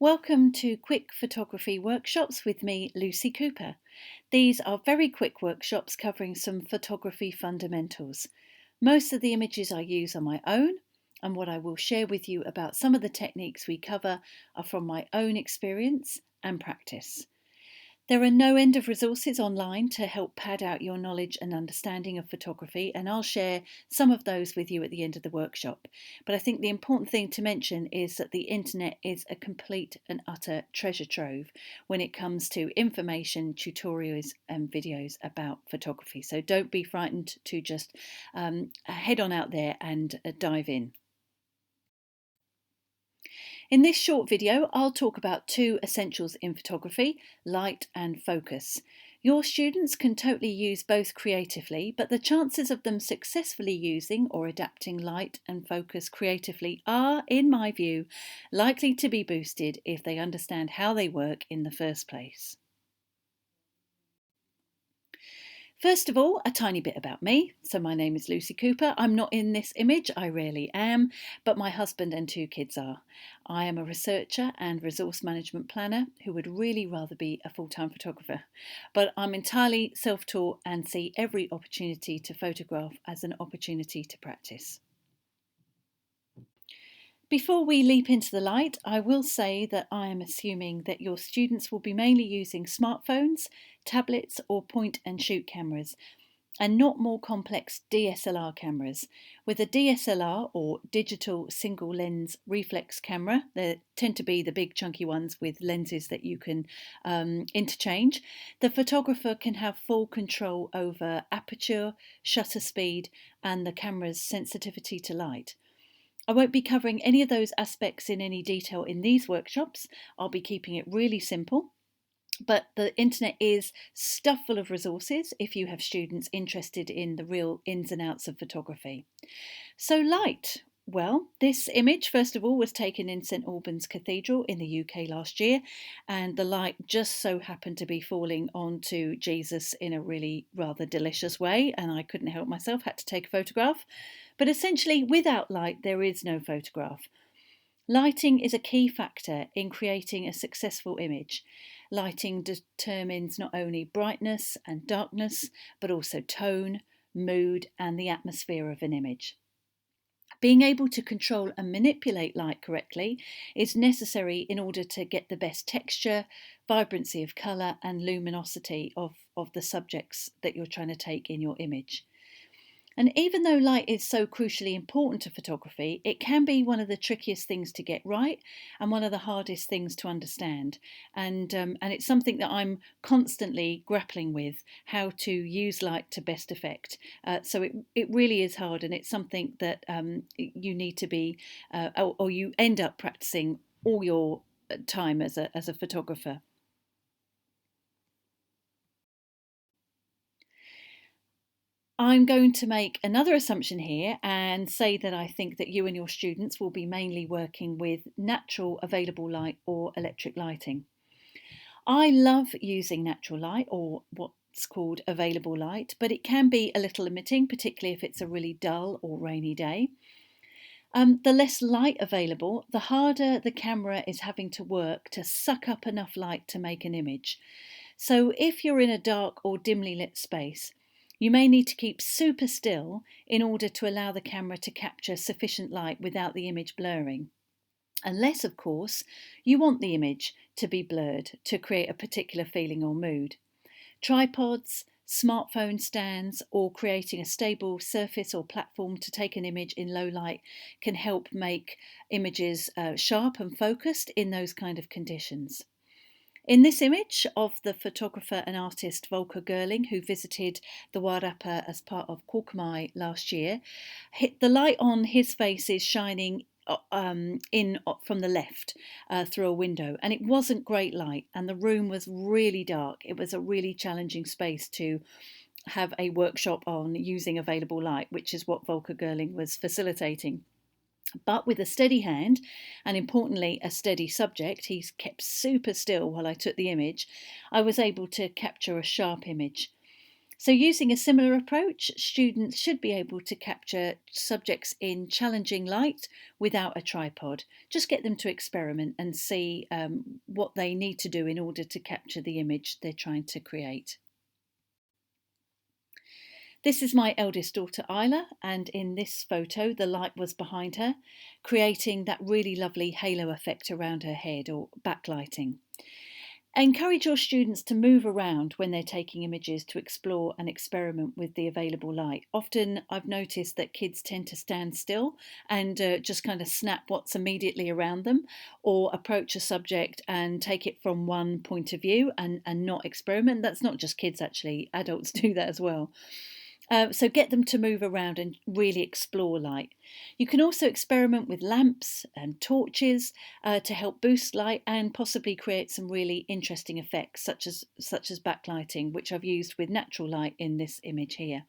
Welcome to Quick Photography Workshops with me, Lucy Cooper. These are very quick workshops covering some photography fundamentals. Most of the images I use are my own, and what I will share with you about some of the techniques we cover are from my own experience and practice. There are no end of resources online to help pad out your knowledge and understanding of photography, and I'll share some of those with you at the end of the workshop. But I think the important thing to mention is that the internet is a complete and utter treasure trove when it comes to information, tutorials, and videos about photography. So don't be frightened to just head on out there and dive in. In this short video, I'll talk about two essentials in photography, light and focus. Your students can totally use both creatively, but the chances of them successfully using or adapting light and focus creatively are, in my view, likely to be boosted if they understand how they work in the first place. First of all, a tiny bit about me. So my name is Lucy Cooper. I'm not in this image, I rarely am, but my husband and two kids are. I am a researcher and resource management planner who would really rather be a full-time photographer. But I'm entirely self-taught and see every opportunity to photograph as an opportunity to practice. Before we leap into the light, I will say that I am assuming that your students will be mainly using smartphones, tablets or point and shoot cameras, and not more complex DSLR cameras. With a DSLR or digital single lens reflex camera, they tend to be the big chunky ones with lenses that you can interchange, the photographer can have full control over aperture, shutter speed and the camera's sensitivity to light. I won't be covering any of those aspects in any detail in these workshops. I'll be keeping it really simple. But the internet is stuffed full of resources if you have students interested in the real ins and outs of photography. So light. Well, this image, first of all, was taken in St Albans Cathedral in the UK last year, and the light just so happened to be falling onto Jesus in a really rather delicious way, and I couldn't help myself, had to take a photograph. But essentially, without light, there is no photograph. Lighting is a key factor in creating a successful image. Lighting determines not only brightness and darkness, but also tone, mood, and the atmosphere of an image. Being able to control and manipulate light correctly is necessary in order to get the best texture, vibrancy of colour, and luminosity of the subjects that you're trying to take in your image. And even though light is so crucially important to photography, it can be one of the trickiest things to get right and one of the hardest things to understand. And it's something that I'm constantly grappling with, how to use light to best effect. So it really is hard, and it's something that you need to be, or you end up practicing all your time as a photographer. I'm going to make another assumption here and say that I think that you and your students will be mainly working with natural available light or electric lighting. I love using natural light, or what's called available light, but it can be a little limiting, particularly if it's a really dull or rainy day. The less light available, the harder the camera is having to work to suck up enough light to make an image. So if you're in a dark or dimly lit space, you may need to keep super still in order to allow the camera to capture sufficient light without the image blurring. Unless, of course, you want the image to be blurred to create a particular feeling or mood. Tripods, smartphone stands, or creating a stable surface or platform to take an image in low light can help make images sharp and focused in those kind of conditions. In this image of the photographer and artist Volker Gerling, who visited the Wairarapa as part of Korkamai last year, the light on his face is shining in from the left through a window, and it wasn't great light, and the room was really dark. It was a really challenging space to have a workshop on using available light, which is what Volker Gerling was facilitating. But with a steady hand, and importantly a steady subject, he's kept super still while I took the image, I was able to capture a sharp image. So using a similar approach, students should be able to capture subjects in challenging light without a tripod. Just get them to experiment and see what they need to do in order to capture the image they're trying to create. This is my eldest daughter Isla, and in this photo the light was behind her, creating that really lovely halo effect around her head, or backlighting. Encourage your students to move around when they're taking images to explore and experiment with the available light. Often I've noticed that kids tend to stand still and just kind of snap what's immediately around them, or approach a subject and take it from one point of view and not experiment. That's not just kids, actually, adults do that as well. So get them to move around and really explore light. You can also experiment with lamps and torches to help boost light and possibly create some really interesting effects, such as backlighting, which I've used with natural light in this image here.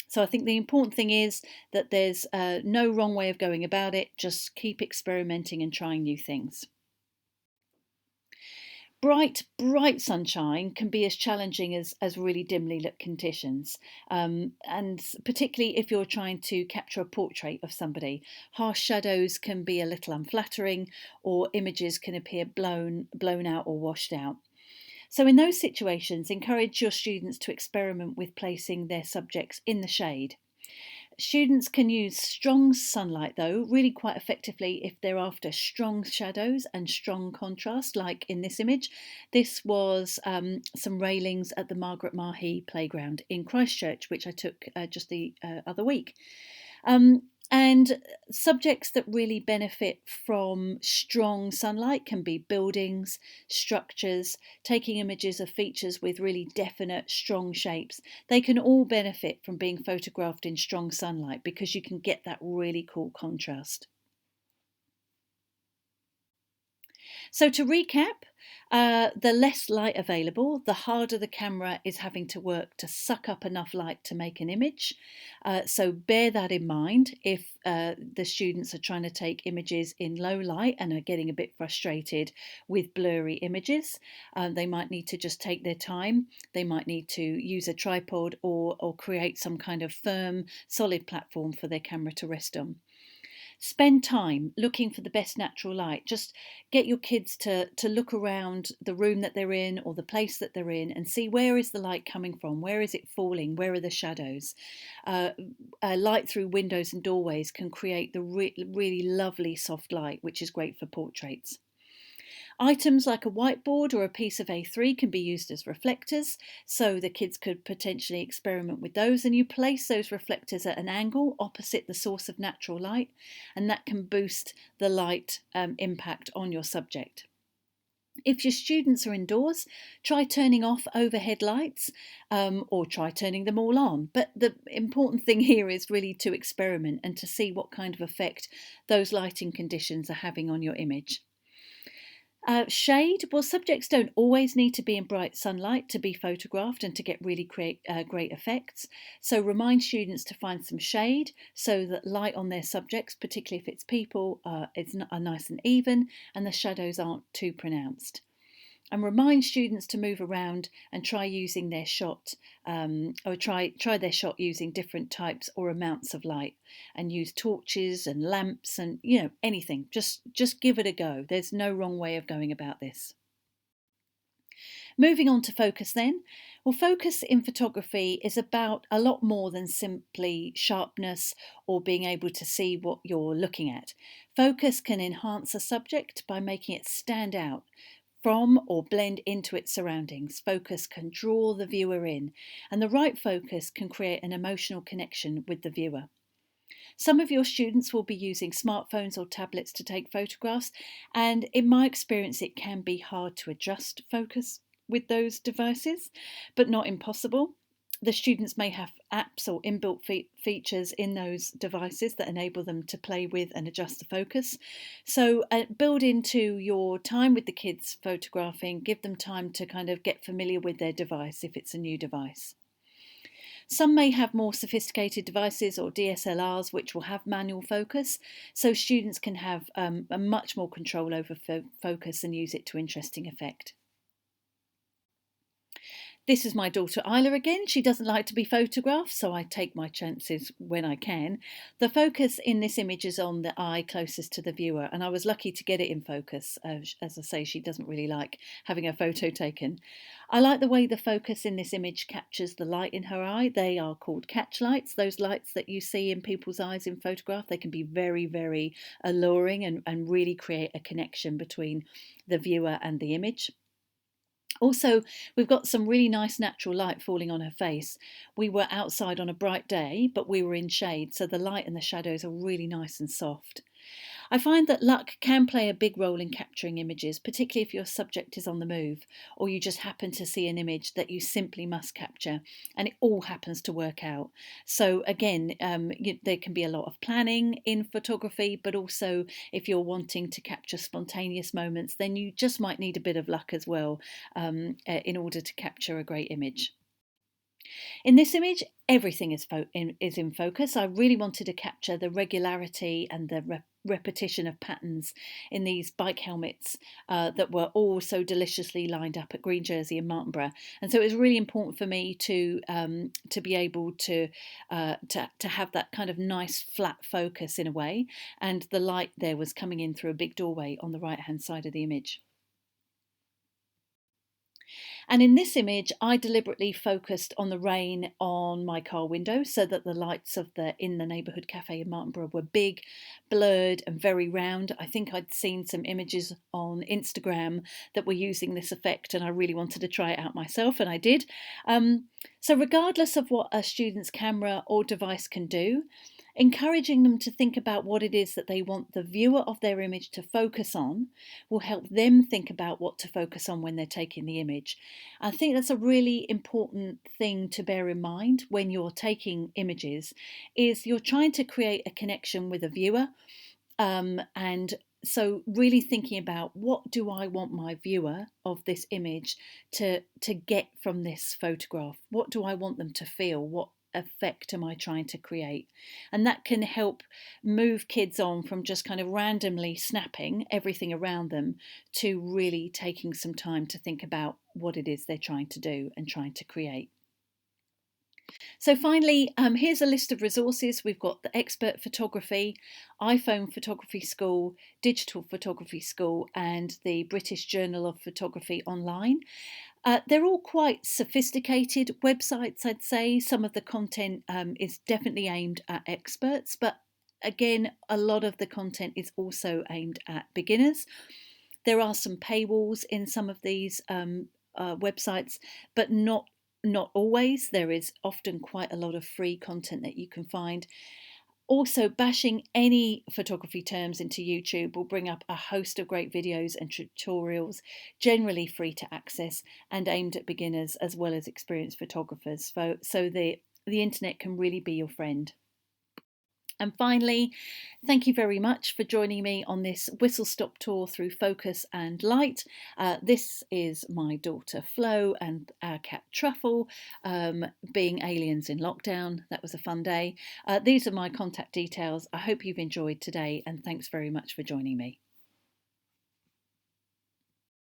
So I think the important thing is that there's no wrong way of going about it. Just keep experimenting and trying new things. Bright sunshine can be as challenging as really dimly lit conditions, and particularly if you're trying to capture a portrait of somebody. Harsh shadows can be a little unflattering, or images can appear blown out or washed out. So in those situations, encourage your students to experiment with placing their subjects in the shade. Students can use strong sunlight, though, really quite effectively if they're after strong shadows and strong contrast, like in this image. This was some railings at the Margaret Mahy playground in Christchurch, which I took just the other week. And subjects that really benefit from strong sunlight can be buildings, structures, taking images of features with really definite, strong shapes. They can all benefit from being photographed in strong sunlight because you can get that really cool contrast. So to recap, the less light available, the harder the camera is having to work to suck up enough light to make an image. So bear that in mind if the students are trying to take images in low light and are getting a bit frustrated with blurry images. They might need to just take their time. They might need to use a tripod or create some kind of firm, solid platform for their camera to rest on. Spend time looking for the best natural light. Just get your kids to look around the room that they're in or the place that they're in and see, where is the light coming from? Where is it falling? Where are the shadows? Light through windows and doorways can create the really lovely soft light, which is great for portraits. Items like a whiteboard or a piece of A3 can be used as reflectors, so the kids could potentially experiment with those, and you place those reflectors at an angle opposite the source of natural light, and that can boost the light impact on your subject. If your students are indoors, try turning off overhead lights or try turning them all on. But the important thing here is really to experiment and to see what kind of effect those lighting conditions are having on your image. Shade, well, subjects don't always need to be in bright sunlight to be photographed and to get really great effects. So remind students to find some shade so that light on their subjects, particularly if it's people, are nice and even and the shadows aren't too pronounced. And remind students to move around and try using their shot, or try their shot using different types or amounts of light, and use torches and lamps and anything. Just give it a go. There's no wrong way of going about this. Moving on to focus then. Well, focus in photography is about a lot more than simply sharpness or being able to see what you're looking at. Focus can enhance a subject by making it stand out from or blend into its surroundings. Focus can draw the viewer in, and the right focus can create an emotional connection with the viewer. Some of your students will be using smartphones or tablets to take photographs, and in my experience it can be hard to adjust focus with those devices, but not impossible. The students may have apps or inbuilt features in those devices that enable them to play with and adjust the focus. So build into your time with the kids photographing, give them time to kind of get familiar with their device if it's a new device. Some may have more sophisticated devices or DSLRs which will have manual focus, so students can have a much more control over focus and use it to interesting effect. This is my daughter Isla again. She doesn't like to be photographed, so I take my chances when I can. The focus in this image is on the eye closest to the viewer, and I was lucky to get it in focus. As I say, she doesn't really like having a photo taken. I like the way the focus in this image captures the light in her eye. They are called catch lights, those lights that you see in people's eyes in photograph. They can be very, very alluring and really create a connection between the viewer and the image. Also, we've got some really nice natural light falling on her face. We were outside on a bright day, but we were in shade, so the light and the shadows are really nice and soft. I find that luck can play a big role in capturing images, particularly if your subject is on the move, or you just happen to see an image that you simply must capture, and it all happens to work out. So again, there can be a lot of planning in photography, but also if you're wanting to capture spontaneous moments, then you just might need a bit of luck as well in order to capture a great image. In this image, everything is in focus. I really wanted to capture the regularity and the repetition of patterns in these bike helmets that were all so deliciously lined up at Green Jersey and Martinborough, and so it was really important for me to be able to have that kind of nice flat focus in a way, and the light there was coming in through a big doorway on the right hand side of the image. And in this image, I deliberately focused on the rain on my car window so that the lights of the In the Neighbourhood Cafe in Martinborough were big, blurred and very round. I think I'd seen some images on Instagram that were using this effect, and I really wanted to try it out myself, and I did. So regardless of what a student's camera or device can do, encouraging them to think about what it is that they want the viewer of their image to focus on will help them think about what to focus on when they're taking the image. I think that's a really important thing to bear in mind when you're taking images, is you're trying to create a connection with a viewer, and so really thinking about what do I want my viewer of this image to get from this photograph? What do I want them to feel? What effect am I trying to create? And that can help move kids on from just kind of randomly snapping everything around them to really taking some time to think about what it is they're trying to do and trying to create. So finally, here's a list of resources. We've got the Expert Photography, iPhone Photography School, Digital Photography School, and the British Journal of Photography online. They're all quite sophisticated websites, I'd say. Some of the content is definitely aimed at experts, but again, a lot of the content is also aimed at beginners. There are some paywalls in some of these websites, but not always. There is often quite a lot of free content that you can find. Also, bashing any photography terms into YouTube will bring up a host of great videos and tutorials, generally free to access and aimed at beginners as well as experienced photographers. So the internet can really be your friend. And finally, thank you very much for joining me on this whistle-stop tour through focus and light. This is my daughter Flo and our cat Truffle, being aliens in lockdown. That was a fun day. These are my contact details. I hope you've enjoyed today, and thanks very much for joining me.